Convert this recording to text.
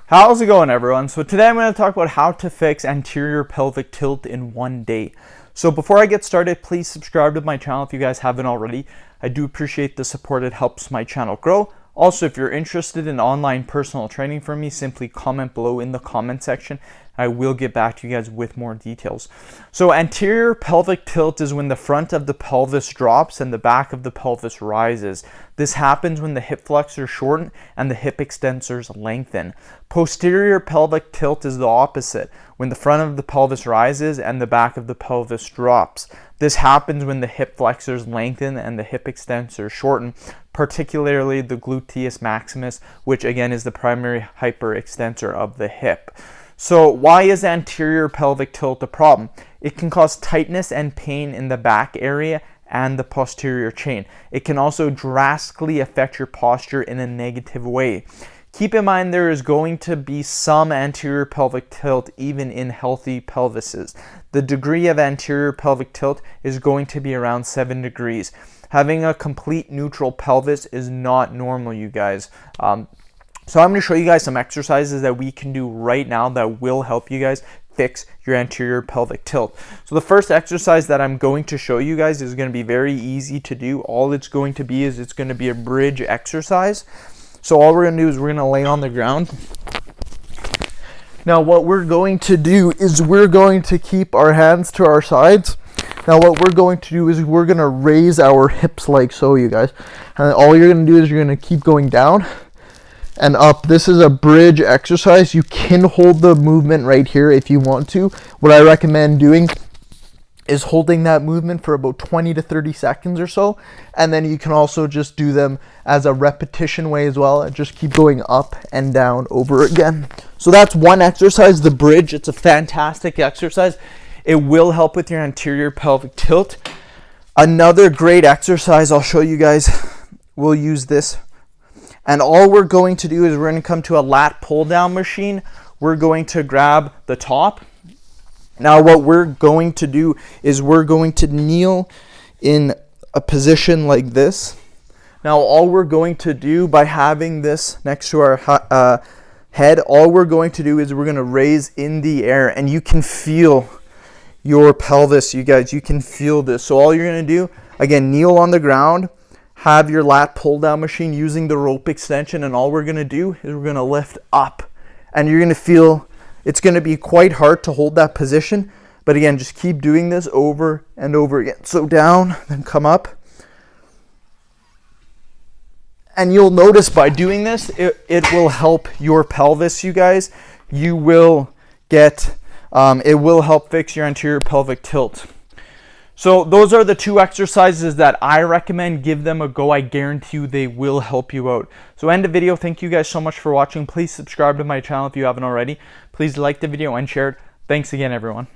How's it going, everyone? So today I'm going to talk about how to fix anterior pelvic tilt in one day. So before I get started, please subscribe to my channel if you guys haven't already. I do appreciate the support. It helps my channel grow. Also, if you're interested in online personal training from me, simply comment below in the comment section. I will get back to you guys with more details. So anterior pelvic tilt is when the front of the pelvis drops and the back of the pelvis rises. This happens when the hip flexors shorten and the hip extensors lengthen. Posterior pelvic tilt is the opposite, when the front of the pelvis rises and the back of the pelvis drops. This happens when the hip flexors lengthen and the hip extensors shorten, particularly the gluteus maximus, which again is the primary hyperextensor of the hip. So why is anterior pelvic tilt a problem? It can cause tightness and pain in the back area and the posterior chain. It can also drastically affect your posture in a negative way. Keep in mind there is going to be some anterior pelvic tilt even in healthy pelvises. The degree of anterior pelvic tilt is going to be around 7 degrees. Having a complete neutral pelvis is not normal, you guys. So I'm going to show you guys some exercises that we can do right now that will help you guys fix your anterior pelvic tilt. So the first exercise that I'm going to show you guys is going to be very easy to do. All it's going to be is it's going to be a bridge exercise. So all we're going to do is we're going to lay on the ground. Now what we're going to do is we're going to keep our hands to our sides. Now what we're going to do is we're going to raise our hips like so, you guys. And all you're going to do is you're going to keep going down and up. This is a bridge exercise. You can hold the movement right here if you want to. What I recommend doing is holding that movement for about 20 to 30 seconds or so, and then you can also just do them as a repetition way as well, and just keep going up and down over again. So that's one exercise, the bridge. It's a fantastic exercise. It will help with your anterior pelvic tilt. Another great exercise I'll show you guys, we'll use this. And all we're going to do is we're going to come to a lat pull-down machine. We're going to grab the top. Now what we're going to do is we're going to kneel in a position like this. Now all we're going to do by having this next to our head, all we're going to do is we're going to raise in the air, and you can feel your pelvis, you guys. You can feel this. So all you're going to do, again, kneel on the ground. Have your lat pull down machine using the rope extension, and all we're going to do is we're going to lift up, and you're going to feel it's going to be quite hard to hold that position, but again, just keep doing this over and over again. So down, then come up, and you'll notice by doing this it will help your pelvis, you guys. You will get it will help fix your anterior pelvic tilt. So those are the two exercises that I recommend. Give them a go. I guarantee you they will help you out. So end the video. Thank you guys so much for watching. Please subscribe to my channel if you haven't already. Please like the video and share it. Thanks again, everyone.